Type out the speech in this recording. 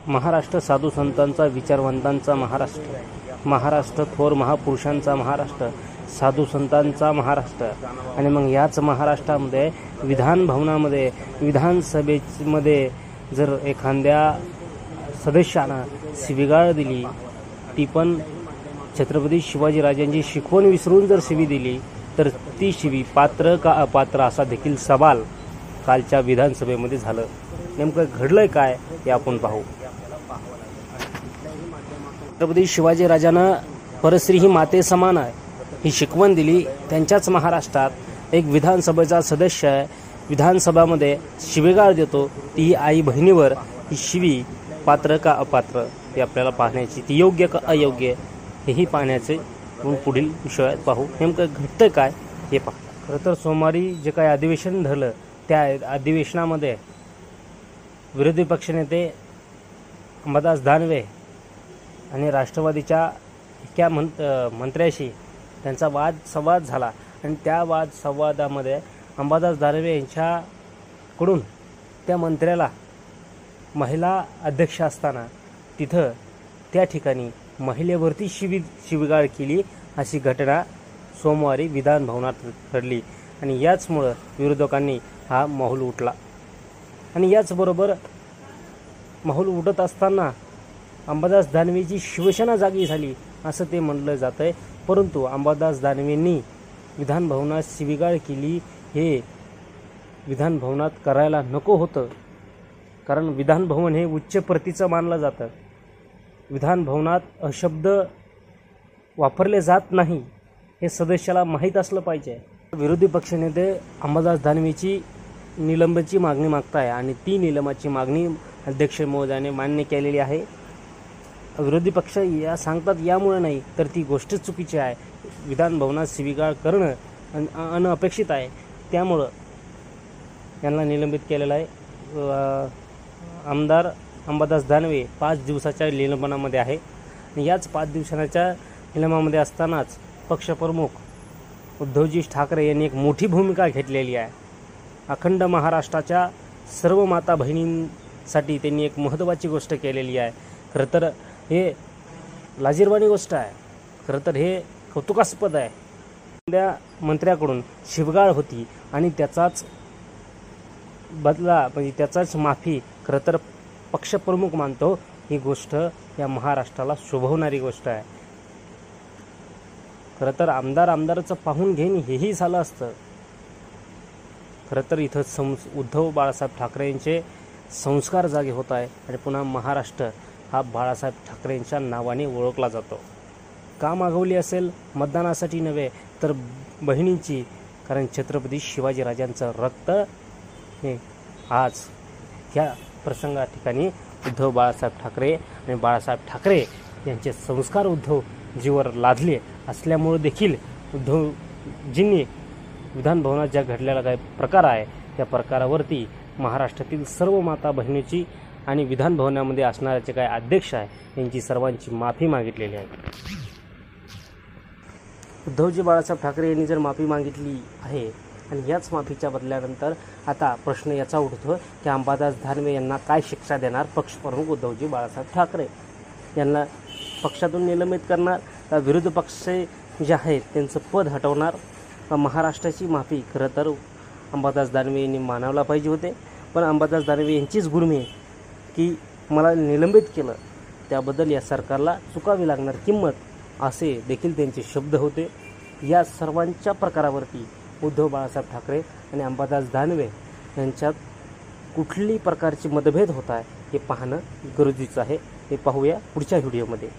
महाराष्ट्र साधू संतांचा, विचारवंतांचा महाराष्ट्र, महाराष्ट्र थोर महापुरुषांचा महाराष्ट्र, साधू संतांचा महाराष्ट्र. आणि मग याच महाराष्ट्रामध्ये विधान भवनामध्ये, विधानसभेमध्ये जर एखाद्या सदस्यानं शिवीगाळ दिली, ती पण छत्रपती शिवाजीराजांची शिकवण विसरून जर शिवी दिली, तर ती शिवी पात्र का अपात्र असा देखील सवाल कालच्या विधानसभेमध्ये झालं. नेमकं घडलंय काय हे आपण पाहू. छत्रपती शिवाजीराजांना परस्त्री ही माते समान आहे ही शिकवण दिली. त्यांच्याच महाराष्ट्रात एक विधानसभेचा सदस्य आहे, विधानसभामध्ये शिवीगाळ देतो, ती आई बहिणीवर ही शिवी पात्र का अपात्र हे आपल्याला पाहण्याची, ती योग्य का अयोग्य हेही पाहण्याचे पुढील विषयात पाहू. नेमकं घडतं काय हे पाहू. खरं तर सोमवारी जे काही अधिवेशन झालं त्या अधिवेशनामध्ये विरोधी पक्षनेते अंबादास दानवे आणि राष्ट्रवादीच्या एका मंत्र्याशी त्यांचा वादसंवाद झाला. आणि त्या वादसंवादामध्ये अंबादास दानवे यांच्याकडून त्या मंत्र्याला महिला अध्यक्ष असताना तिथं त्या ठिकाणी महिलेवरती शिवीगाळ केली अशी घटना सोमवारी विधान भवनात घडली. आणि याचमुळं विरोधकांनी हा माहोल उठला. आणि याचबरोबर माहोल उठत असताना अंबादास दानवेची शिवसेना जागी झाली असं ते म्हणलं जातं आहे. परंतु अंबादास दानवेंनी विधान भवनात शिवीगाळ केली हे विधान भवनात करायला नको होतं, कारण विधान भवन हे उच्च प्रतीचं मानलं जातं. विधान भवनात अशब्द वापरले जात नाही हे सदस्याला माहीत असलं पाहिजे. विरोधी पक्षनेते अंबादास दानवेची निलंबनाची मागणी मागताय आणि ती निलंबनाची मागणी अध्यक्ष महोदयाने मान्य केलेली आहे. विरोधी पक्ष या सांगतात यामुळे नाही, तर ती गोष्ट चुकीची आहे. विधान भवनात शिवीगाळ करणं अनपेक्षित आहे, त्यामुळं यांना निलंबित केलेलं आहे. आमदार अंबादास दानवे 5 दिवसाच्या निलंबनामध्ये आहे. आणि याच 5 दिवसाच्या निलंबनामध्ये असतानाच पक्षप्रमुख उद्धवजी ठाकरे यांनी एक मोठी भूमिका घेतलेली आहे. अखंड महाराष्ट्राच्या सर्व माता बहिणींसाठी त्यांनी एक महत्त्वाची गोष्ट केलेली आहे. खरं तर हे लाजिरवाणी गोष्ट आहे. खरं तर हे कौतुकास्पद आहे. त्या मंत्र्याकडून शिवीगाळ होती आणि त्याचाच बदला म्हणजे त्याचाच माफी खरं तर पक्षप्रमुख मानतो. ही गोष्ट या महाराष्ट्राला शोभवणारी गोष्ट आहे. खरं तर आमदाराचं पाहून घेईन हेही झालं असतं. खरं तर इथं उद्धव बाळासाहेब ठाकरे यांचे संस्कार जागे होत आहे आणि पुन्हा महाराष्ट्र हा बाळासाहेब ठाकरेंच्या नावाने ओळखला जातो. का मागवली असेल? मतदानासाठी नव्हे तर बहिणींची, कारण छत्रपती शिवाजीराजांचं रक्त हे आज ह्या प्रसंगा ठिकाणी उद्धव बाळासाहेब ठाकरे आणि बाळासाहेब ठाकरे यांचे संस्कार उद्धवजीवर लादले असल्यामुळे देखील उद्धवजींनी विधान भवनात ज्या घडलेला काही प्रकार आहे त्या प्रकारावरती महाराष्ट्रातील सर्व माता बहिणीची आणि विधान भवनामध्ये असणारे जे काही अध्यक्ष आहे यांची सर्वांची माफी मागितलेली आहे. उद्धवजी बाळासाहेब ठाकरे यांनी जर माफी मागितली आहे आणि याच माफीच्या बदल्यानंतर आता प्रश्न याचा उठतो की अंबादास दानवे यांना काय शिक्षा देणार पक्षप्रमुख उद्धवजी बाळासाहेब ठाकरे? यांना पक्षातून निलंबित करणार का विरोधी पक्ष जे आहेत त्यांचं पद हटवणार का महाराष्ट्राची माफी? खरं तर अंबादास दानवे यांनी मानावला पाहिजे होते, पण अंबादास दानवे यांचीच गुर्मी की मला निलंबित केलं, त्याबद्दल या सरकारला चुकावी लागणार किंमत असे देखील त्यांचे शब्द होते. या सर्वांच्या प्रकारावरती उद्धव बाळासाहेब ठाकरे आणि अंबादास दानवे यांच्यात कुठली प्रकारचे मतभेद होत आहे हे पाहणं गरजेचं आहे. हे पाहूया पुढच्या व्हिडिओमध्ये.